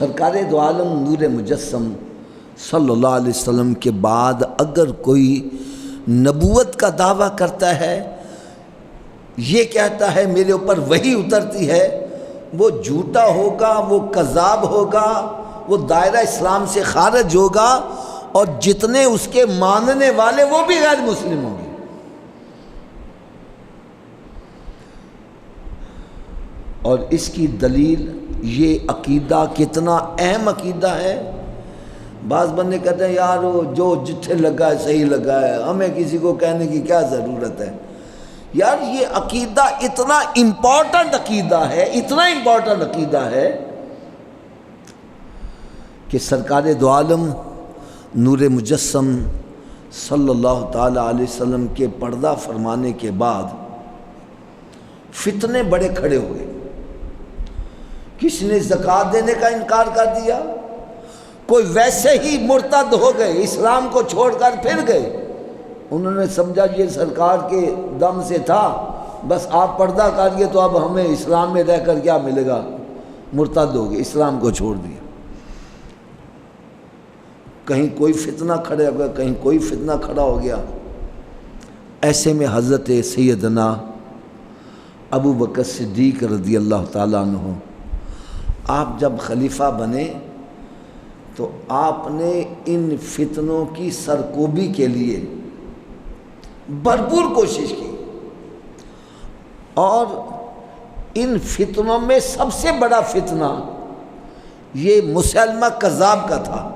سرکار دو عالم نور مجسم صلی اللہ علیہ وسلم کے بعد اگر کوئی نبوت کا دعویٰ کرتا ہے، یہ کہتا ہے میرے اوپر وحی اترتی ہے، وہ جھوٹا ہوگا، وہ کذاب ہوگا، وہ دائرہ اسلام سے خارج ہوگا، اور جتنے اس کے ماننے والے وہ بھی غیر مسلم ہوں گے۔ اور اس کی دلیل یہ عقیدہ کتنا اہم عقیدہ ہے۔ بعض بندے کہتے ہیں یار وہ جو جتھے لگا ہے صحیح لگا ہے، ہمیں کسی کو کہنے کی کیا ضرورت ہے۔ یار یہ عقیدہ اتنا امپورٹنٹ عقیدہ ہے، اتنا امپورٹنٹ عقیدہ ہے کہ سرکار دو عالم نور مجسم صلی اللہ تعالی علیہ وسلم کے پردہ فرمانے کے بعد فتنے بڑے کھڑے ہوئے۔ کس نے زکوٰۃ دینے کا انکار کر دیا، کوئی ویسے ہی مرتد ہو گئے، اسلام کو چھوڑ کر پھر گئے۔ انہوں نے سمجھا یہ سرکار کے دم سے تھا، بس آپ پردہ کریے تو اب ہمیں اسلام میں رہ کر کیا ملے گا، مرتد ہو گئے، اسلام کو چھوڑ دیا۔ کہیں کوئی فتنہ کھڑا ہو گیا، کہیں کوئی فتنہ کھڑا ہو گیا۔ ایسے میں حضرت سیدنا ابو بکر صدیق رضی اللہ تعالیٰ عنہ آپ جب خلیفہ بنے تو آپ نے ان فتنوں کی سرکوبی کے لیے بھرپور کوشش کی، اور ان فتنوں میں سب سے بڑا فتنہ یہ مسلمہ کذاب کا تھا۔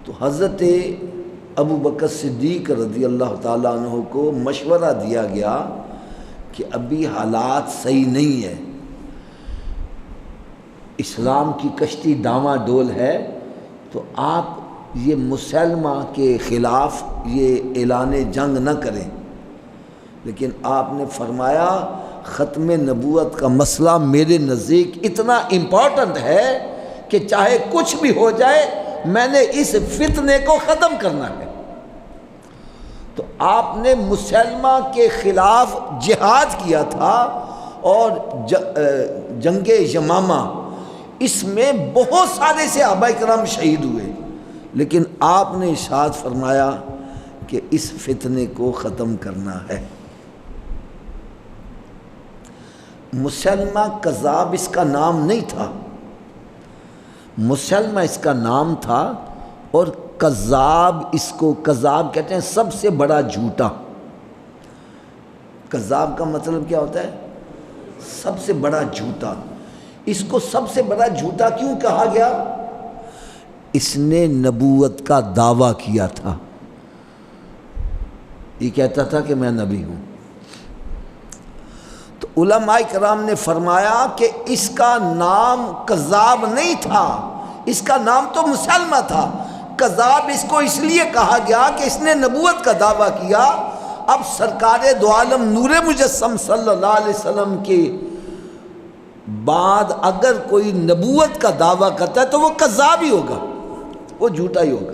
تو حضرت ابو بکر صدیق رضی اللہ تعالیٰ عنہ کو مشورہ دیا گیا کہ ابھی حالات صحیح نہیں ہے، اسلام کی کشتی ڈاواں ڈول ہے، تو آپ یہ مسلمہ کے خلاف یہ اعلان جنگ نہ کریں۔ لیکن آپ نے فرمایا ختم نبوت کا مسئلہ میرے نزدیک اتنا امپورٹنٹ ہے کہ چاہے کچھ بھی ہو جائے میں نے اس فتنے کو ختم کرنا ہے۔ تو آپ نے مسلمہ کے خلاف جہاد کیا تھا، اور جنگ یمامہ اس میں بہت سارے صحابہ کرام شہید ہوئے، لیکن آپ نے ارشاد فرمایا کہ اس فتنے کو ختم کرنا ہے۔ مسلمہ کذاب اس کا نام نہیں تھا، مسلمہ اس کا نام تھا، اور کذاب اس کو کذاب کہتے ہیں سب سے بڑا جھوٹا۔ کذاب کا مطلب کیا ہوتا ہے؟ سب سے بڑا جھوٹا۔ اس کو سب سے بڑا جھوٹا کیوں کہا گیا؟ اس نے نبوت کا دعویٰ کیا تھا، یہ کہتا تھا کہ میں نبی ہوں۔ تو علماء کرام نے فرمایا کہ اس کا نام کذاب نہیں تھا، اس کا نام تو مسلمہ تھا۔ کذاب اس کو اس لیے کہا گیا کہ اس نے نبوت کا دعویٰ کیا۔ اب سرکار دو عالم نور مجسم صلی اللہ علیہ وسلم کے بعد اگر کوئی نبوت کا دعویٰ کرتا ہے تو وہ کذاب ہی ہوگا، وہ جھوٹا ہی ہوگا۔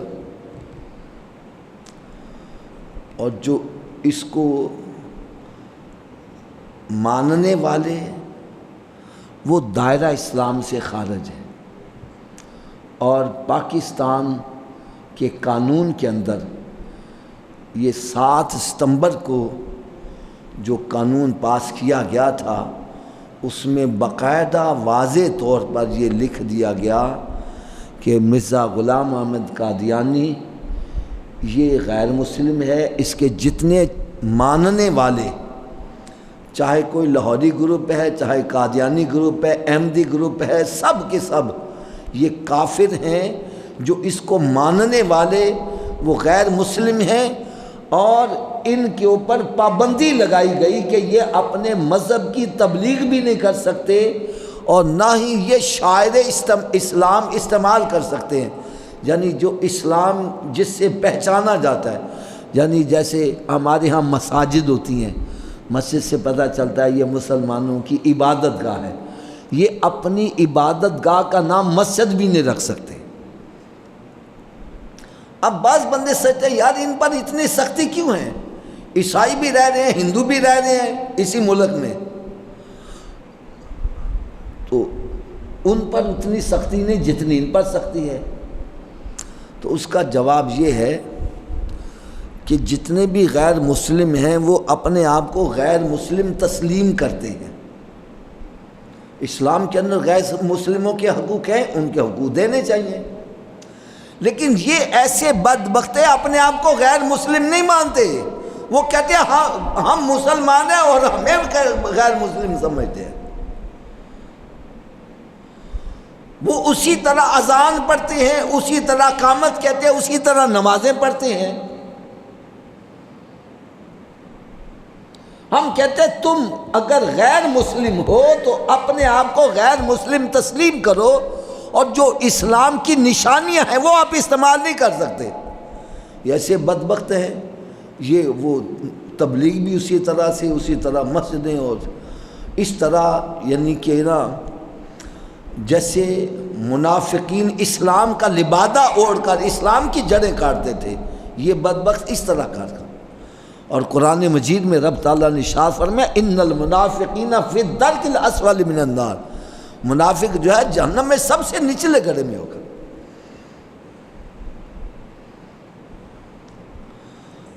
اور جو اس کو ماننے والے وہ دائرہ اسلام سے خارج ہے، اور پاکستان کے قانون کے اندر یہ 7 ستمبر کو جو قانون پاس کیا گیا تھا اس میں باقاعدہ واضح طور پر یہ لکھ دیا گیا کہ مرزا غلام احمد قادیانی یہ غیر مسلم ہے، اس کے جتنے ماننے والے چاہے کوئی لاہوری گروپ ہے، چاہے قادیانی گروپ ہے، احمدی گروپ ہے، سب کے سب یہ کافر ہیں۔ جو اس کو ماننے والے وہ غیر مسلم ہیں، اور ان کے اوپر پابندی لگائی گئی کہ یہ اپنے مذہب کی تبلیغ بھی نہیں کر سکتے، اور نہ ہی یہ شاعر اسلام استعمال کر سکتے ہیں، یعنی جو اسلام جس سے پہچانا جاتا ہے، یعنی جیسے ہمارے ہاں مساجد ہوتی ہیں، مسجد سے پتہ چلتا ہے یہ مسلمانوں کی عبادت گاہ ہے، یہ اپنی عبادت گاہ کا نام مسجد بھی نہیں رکھ سکتے۔ اب بعض بندے سوچتے ہیں یار ان پر اتنی سختی کیوں ہے، عیسائی بھی رہ رہے ہیں، ہندو بھی رہ رہے ہیں اسی ملک میں، تو ان پر اتنی سختی نہیں جتنی ان پر سختی ہے؟ تو اس کا جواب یہ ہے کہ جتنے بھی غیر مسلم ہیں وہ اپنے آپ کو غیر مسلم تسلیم کرتے ہیں۔ اسلام کے اندر غیر مسلموں کے حقوق ہیں، ان کے حقوق دینے چاہیے، لیکن یہ ایسے بدبخت اپنے آپ کو غیر مسلم نہیں مانتے۔ وہ کہتے ہیں ہاں ہم مسلمان ہیں اور ہمیں غیر مسلم سمجھتے ہیں۔ وہ اسی طرح اذان پڑھتے ہیں، اسی طرح اقامت کہتے ہیں، اسی طرح نمازیں پڑھتے ہیں۔ ہم کہتے ہیں تم اگر غیر مسلم ہو تو اپنے آپ کو غیر مسلم تسلیم کرو، اور جو اسلام کی نشانیاں ہیں وہ آپ استعمال نہیں کر سکتے۔ یہ ایسے بدبخت ہیں، یہ وہ تبلیغ بھی اسی طرح سے، اسی طرح مسجدیں، اور اس طرح یعنی کہ نا جیسے منافقین اسلام کا لبادہ اوڑھ کر اسلام کی جڑیں کاٹتے تھے، یہ بدبخت اس طرح کاٹ کر۔ اور قرآن مجید میں رب تعالیٰ نے ارشاد فرمایا ان المنافقین فی الدرک الاسفل من النار، منافق جو ہے جہنم میں سب سے نچلے گڑھے میں ہوگا۔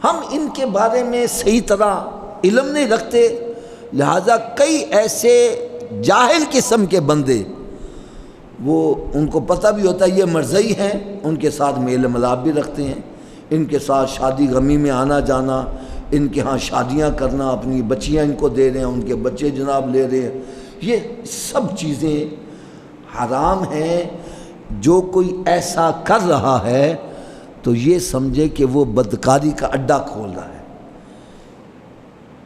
ہم ان کے بارے میں صحیح طرح علم نہیں رکھتے، لہذا کئی ایسے جاہل قسم کے بندے، وہ ان کو پتہ بھی ہوتا ہے یہ مرزئی ہیں، ان کے ساتھ میل ملاپ بھی رکھتے ہیں، ان کے ساتھ شادی غمی میں آنا جانا، ان کے ہاں شادیاں کرنا، اپنی بچیاں ان کو دے رہے ہیں، ان کے بچے جناب لے رہے ہیں، یہ سب چیزیں حرام ہیں۔ جو کوئی ایسا کر رہا ہے تو یہ سمجھے کہ وہ بدکاری کا اڈا کھول رہا ہے۔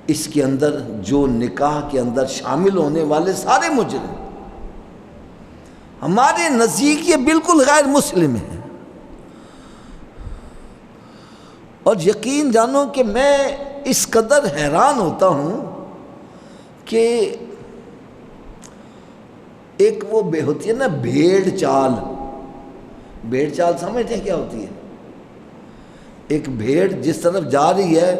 اس کے اندر جو نکاح کے اندر شامل ہونے والے سارے مجرم ہمارے نزدیک یہ بالکل غیر مسلم ہیں۔ اور یقین جانو کہ میں اس قدر حیران ہوتا ہوں کہ ایک وہ بے ہوتی ہے نا بھیڑ چال، بھیڑ چال سمجھتے ہیں کیا ہوتی ہے؟ ایک بھیڑ جس طرف جا رہی ہے،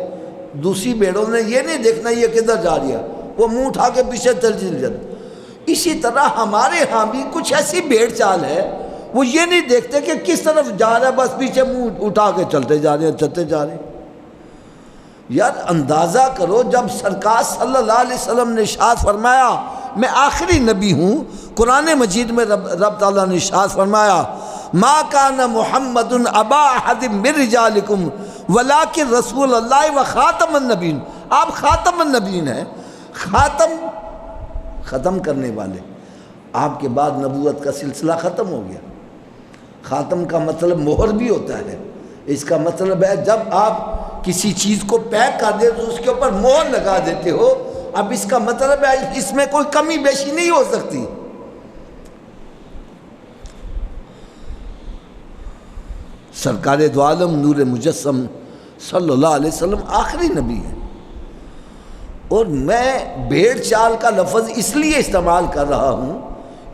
دوسری بھیڑوں نے یہ نہیں دیکھنا یہ کدھر جا رہی ہے، وہ منہ اٹھا کے پیچھے چل جاتی۔ اسی طرح ہمارے ہاں بھی کچھ ایسی بھیڑ چال ہے، وہ یہ نہیں دیکھتے کہ کس طرف جا رہا ہے، بس پیچھے منہ اٹھا کے چلتے جا رہے ہیں، چلتے جا رہے ہیں۔ یار اندازہ کرو، جب سرکار صلی اللہ علیہ وسلم نے ارشاد فرمایا میں آخری نبی ہوں، قرآن مجید میں رب تعالیٰ نے ارشاد فرمایا ما کان محمد ابا احد من رجالکم ولکن رسول اللہ و خاتم النبیین، آپ خاتم النبیین ہیں، ختم کرنے والے۔ آپ کے بعد نبوت کا سلسلہ ختم ہو گیا۔ خاتم کا مطلب مہر بھی ہوتا ہے، اس کا مطلب ہے جب آپ کسی چیز کو پیک کر دے تو اس کے اوپر مہر لگا دیتے ہو۔ اب اس کا مطلب ہے اس میں کوئی کمی بیشی نہیں ہو سکتی۔ سرکار دو عالم نور مجسم صلی اللہ علیہ وسلم آخری نبی ہے۔ اور میں بھیڑ چال کا لفظ اس لیے استعمال کر رہا ہوں،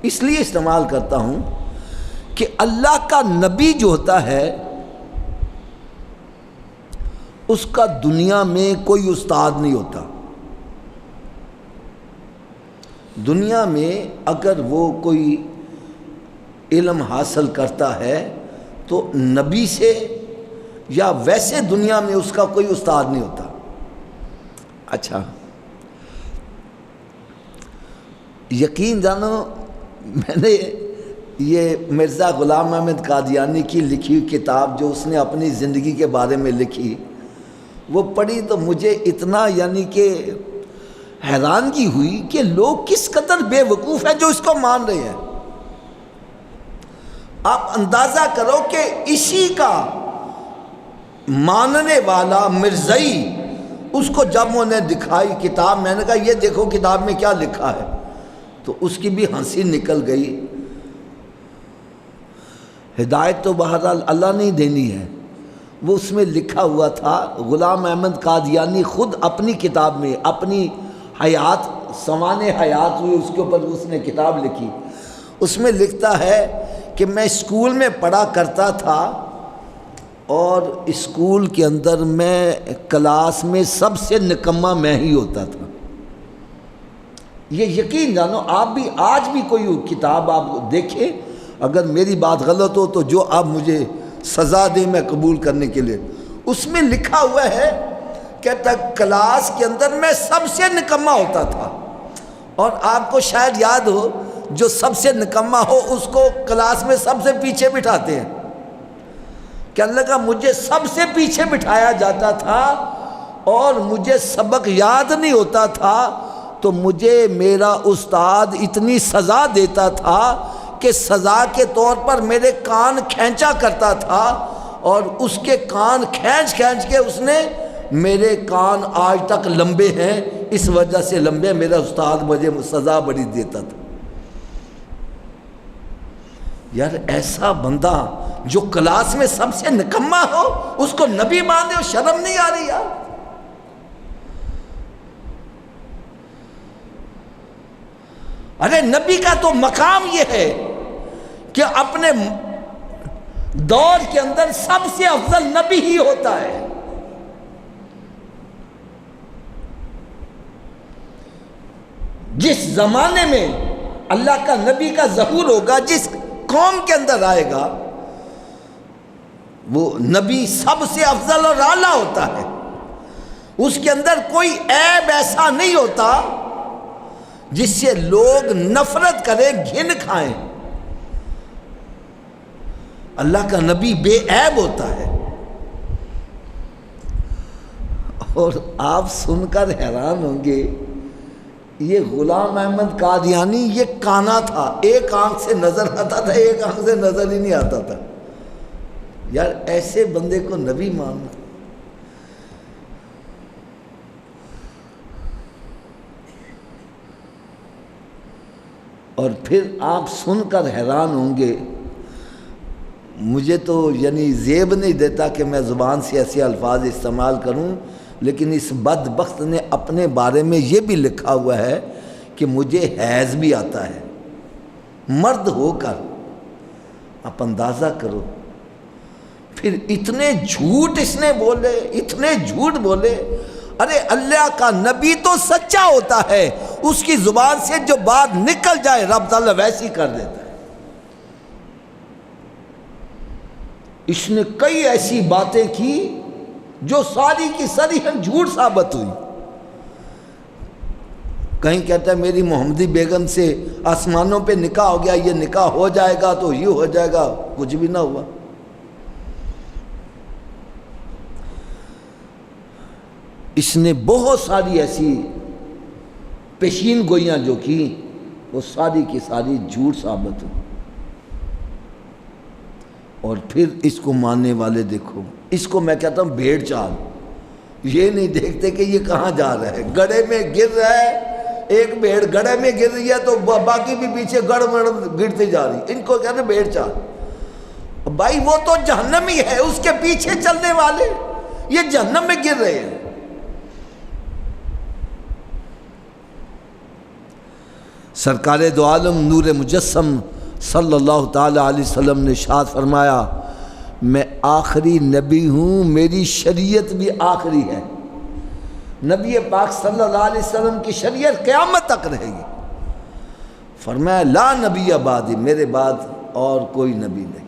اس لیے استعمال کرتا ہوں کہ اللہ کا نبی جو ہوتا ہے اس کا دنیا میں کوئی استاد نہیں ہوتا۔ دنیا میں اگر وہ کوئی علم حاصل کرتا ہے تو نبی سے یا ویسے دنیا میں اس کا کوئی استاد نہیں ہوتا۔ اچھا یقین جانو، میں نے یہ مرزا غلام احمد قادیانی کی لکھی ہوئی کتاب جو اس نے اپنی زندگی کے بارے میں لکھی، وہ پڑھی تو مجھے اتنا یعنی کہ حیرانگی ہوئی کہ لوگ کس قدر بے وقوف ہیں جو اس کو مان رہے ہیں۔ آپ اندازہ کرو کہ اسی کا ماننے والا مرزئی، اس کو جب انہوں نے دکھائی کتاب، میں نے کہا یہ دیکھو کتاب میں کیا لکھا ہے، تو اس کی بھی ہنسی نکل گئی۔ ہدایت تو بہرحال اللہ نے دینی ہے۔ وہ اس میں لکھا ہوا تھا، غلام احمد قادیانی خود اپنی کتاب میں اپنی حیات، سمان حیات ہوئی، اس کے اوپر اس نے کتاب لکھی، اس میں لکھتا ہے کہ میں اسکول میں پڑھا کرتا تھا اور اسکول کے اندر میں کلاس میں سب سے نکما میں ہی ہوتا تھا۔ یہ یقین جانو، آپ بھی آج بھی کوئی کتاب آپ دیکھیں، اگر میری بات غلط ہو تو جو آپ مجھے سزا دیں میں قبول کرنے کے لیے، اس میں لکھا ہوا ہے کہتا کلاس کے اندر میں سب سے نکما ہوتا تھا، اور آپ کو شاید یاد ہو جو سب سے نکما ہو اس کو کلاس میں سب سے پیچھے بٹھاتے ہیں، کہ اللہ کا مجھے سب سے پیچھے بٹھایا جاتا تھا اور مجھے سبق یاد نہیں ہوتا تھا، تو مجھے میرا استاد اتنی سزا دیتا تھا کہ سزا کے طور پر میرے کان کھینچا کرتا تھا، اور اس کے کان کھینچ کے اس نے میرے کان آج تک لمبے ہیں، اس وجہ سے لمبے، میرا استاد مجھے سزا بڑی دیتا تھا۔ یار ایسا بندہ جو کلاس میں سب سے نکما ہو اس کو نبی مانے، اور شرم نہیں آ رہی یار؟ ارے نبی کا تو مقام یہ ہے کہ اپنے دور کے اندر سب سے افضل نبی ہی ہوتا ہے۔ جس زمانے میں اللہ کا نبی کا ظہور ہوگا، جس قوم کے اندر آئے گا، وہ نبی سب سے افضل اور اعلیٰ ہوتا ہے، اس کے اندر کوئی عیب ایسا نہیں ہوتا جس سے لوگ نفرت کریں، گھن کھائیں۔ اللہ کا نبی بے عیب ہوتا ہے، اور آپ سن کر حیران ہوں گے، یہ غلام احمد قادیانی یہ کانا تھا، ایک آنکھ سے نظر آتا تھا، ایک آنکھ سے نظر ہی نہیں آتا تھا۔ یار ایسے بندے کو نبی ماننا، اور پھر آپ سن کر حیران ہوں گے، مجھے تو یعنی زیب نہیں دیتا کہ میں زبان سے ایسے الفاظ استعمال کروں، لیکن اس بدبخت نے اپنے بارے میں یہ بھی لکھا ہوا ہے کہ مجھے حیض بھی آتا ہے، مرد ہو کر۔ آپ اندازہ کرو، پھر اتنے جھوٹ اس نے بولے، اتنے جھوٹ بولے۔ ارے اللہ کا نبی تو سچا ہوتا ہے، اس کی زبان سے جو بات نکل جائے رب تعالیٰ ویسی کر دیتا ہے۔ اس نے کئی ایسی باتیں کی جو ساری کی صریحاً جھوٹ ثابت ہوئی۔ کہیں کہتا ہے میری محمدی بیگم سے آسمانوں پہ نکاح ہو گیا، یہ نکاح ہو جائے گا تو یہ ہو جائے گا، کچھ بھی نہ ہوا۔ اس نے بہت ساری ایسی پیشین گوئیاں جو کی، وہ ساری کی ساری جھوٹ ثابت ہوئی۔ اور پھر اس کو ماننے والے دیکھو، اس کو میں کہتا ہوں بھیڑ چال، یہ نہیں دیکھتے کہ یہ کہاں جا رہا ہے، گڑھے میں گر رہا ہے۔ ایک بھیڑ گڑھے میں گر رہی ہے تو باقی بھی پیچھے گڑھ مڑ گرتے جا رہی، ان کو کہتے ہیں بھیڑ چال۔ بھائی وہ تو جہنمی ہے، اس کے پیچھے چلنے والے یہ جہنم میں گر رہے ہیں۔ سرکار دو عالم نور مجسم صلی اللہ تعالی علیہ وسلم نے ارشاد فرمایا، میں آخری نبی ہوں، میری شریعت بھی آخری ہے۔ نبی پاک صلی اللہ علیہ وسلم کی شریعت قیامت تک رہے گی۔ فرمایا لا نبی بعدی، میرے بعد اور کوئی نبی نہیں۔